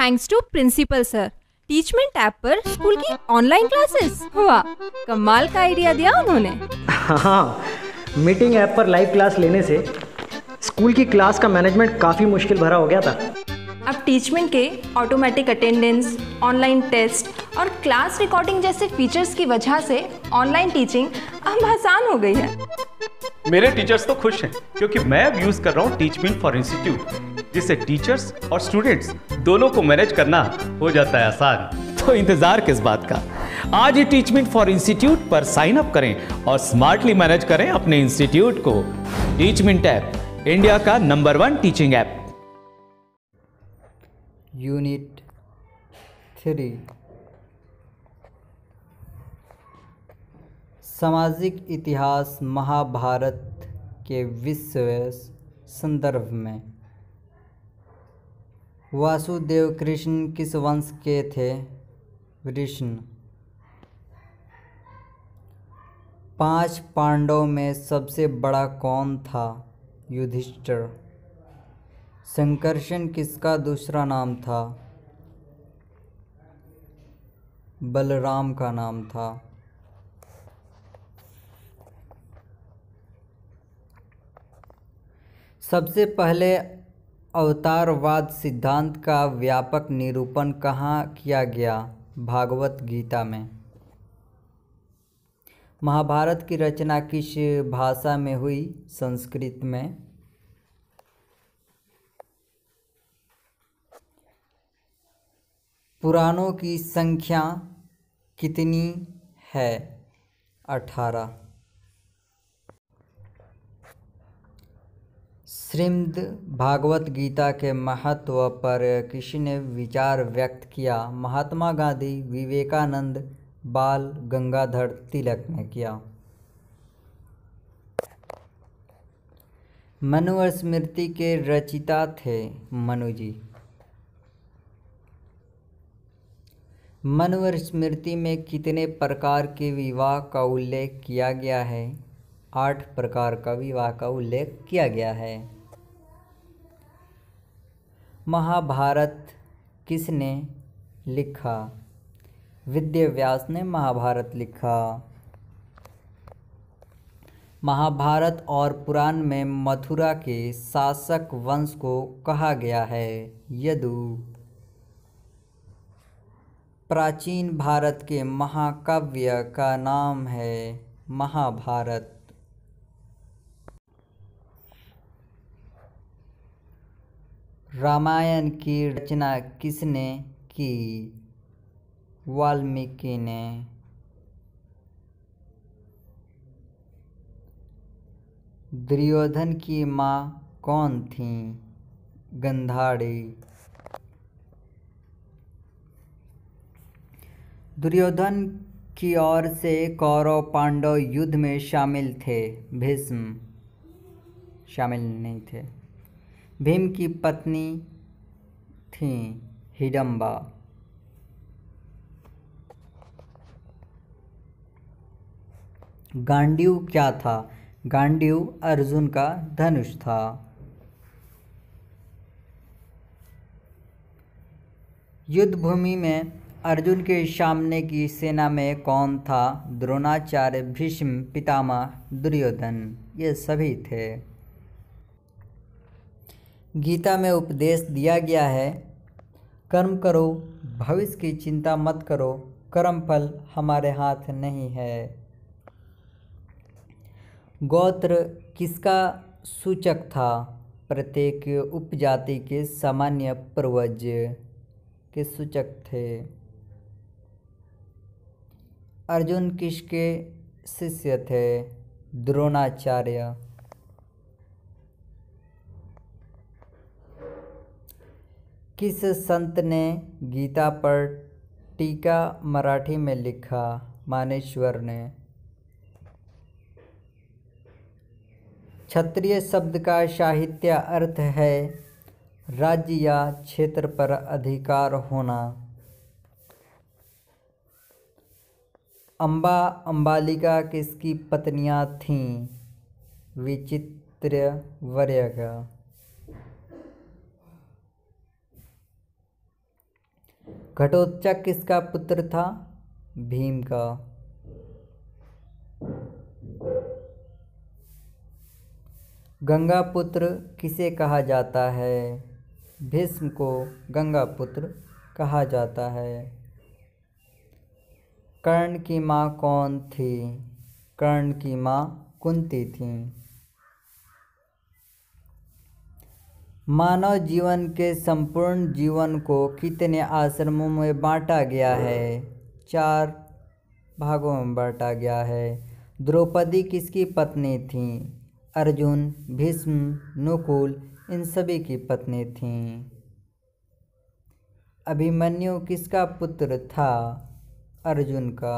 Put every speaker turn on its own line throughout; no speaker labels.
Thanks to principal sir. Teachmint app पर school की online classes. वाह, कमाल का आइडिया दिया उन्होंने।
हाँ, मीटिंग ऐप पर लाइव क्लास लेने से स्कूल की क्लास का मैनेजमेंट काफ़ी मुश्किल भरा हो गया था।
अब टीचमेंट के ऑटोमेटिक अटेंडेंस, ऑनलाइन टेस्ट और क्लास रिकॉर्डिंग जैसे फीचर्स की वजह से ऑनलाइन टीचिंग अब आसान हो गई है।
मेरे टीचर्स तो खुश हैं क्योंकि मैं अब यूज कर रहा हूँ टीचमेंट फॉर इंस्टीट्यूट, जिससे टीचर्स और स्टूडेंट्स दोनों को मैनेज करना हो जाता है आसान। तो इंतजार किस बात का, आज ही टीचमेंट फॉर इंस्टीट्यूट पर साइन अप करें और स्मार्टली मैनेज करें अपने इंस्टीट्यूट को। टीचमेंट ऐप, इंडिया का नंबर 1 टीचिंग ऐप।
यूनिट 3 सामाजिक इतिहास महाभारत के विश्व संदर्भ में। वासुदेव कृष्ण किस वंश के थे? वृष्ण। 5 पांडवों में सबसे बड़ा कौन था? युधिष्ठिर। संकर्षण किसका दूसरा नाम था? बलराम का नाम था। सबसे पहले अवतारवाद सिद्धांत का व्यापक निरूपण कहाँ किया गया? भागवत गीता में। महाभारत की रचना किस भाषा में हुई? संस्कृत में। पुराणों की संख्या कितनी है? 18। श्रीमद् भागवत गीता के महत्व पर किसने विचार व्यक्त किया? महात्मा गांधी, विवेकानंद, बाल गंगाधर तिलक ने किया। मनुस्मृति के रचयिता थे मनु जी। मनुस्मृति में कितने प्रकार के विवाह का उल्लेख किया गया है? 8 प्रकार का विवाह का उल्लेख किया गया है। महाभारत किसने लिखा? वेदव्यास ने महाभारत लिखा। महाभारत और पुराण में मथुरा के शासक वंश को कहा गया है यदु। प्राचीन भारत के महाकाव्य का नाम है महाभारत। रामायण की रचना किसने की? वाल्मीकि ने। दुर्योधन की माँ कौन थी? गंधारी। दुर्योधन की ओर से कौरव पांडव युद्ध में शामिल थे। भीष्म शामिल नहीं थे। भीम की पत्नी थी हिडम्बा। गांडीव क्या था? गांडीव अर्जुन का धनुष था। युद्ध भूमि में अर्जुन के सामने की सेना में कौन था? द्रोणाचार्य, भीष्म पितामह, दुर्योधन, ये सभी थे। गीता में उपदेश दिया गया है, कर्म करो, भविष्य की चिंता मत करो, कर्म फल हमारे हाथ नहीं है। गोत्र किसका सूचक था? प्रत्येक उपजाति के सामान्य पूर्वज के सूचक थे। अर्जुन किसके शिष्य थे? द्रोणाचार्य। किस संत ने गीता पर टीका मराठी में लिखा? मानेश्वर ने। क्षत्रिय शब्द का साहित्य अर्थ है राज्य या क्षेत्र पर अधिकार होना। अम्बा अम्बालिका किसकी पत्नियां थीं? विचित्रवर्य का। घटोत्कच किसका पुत्र था? भीम का। गंगापुत्र किसे कहा जाता है? भीष्म को गंगापुत्र कहा जाता है। कर्ण की माँ कौन थी? कर्ण की माँ कुंती थी। मानव जीवन के संपूर्ण जीवन को कितने आश्रमों में बांटा गया है? 4 भागों में बांटा गया है। द्रौपदी किसकी पत्नी थी? अर्जुन, भीष्म, नकुल इन सभी की पत्नी थीं। अभिमन्यु किसका पुत्र था? अर्जुन का।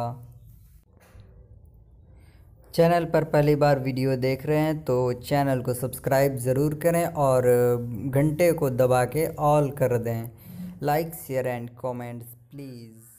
चैनल पर पहली बार वीडियो देख रहे हैं तो चैनल को सब्सक्राइब ज़रूर करें और घंटे को दबा के ऑल कर दें। Like share and comments please.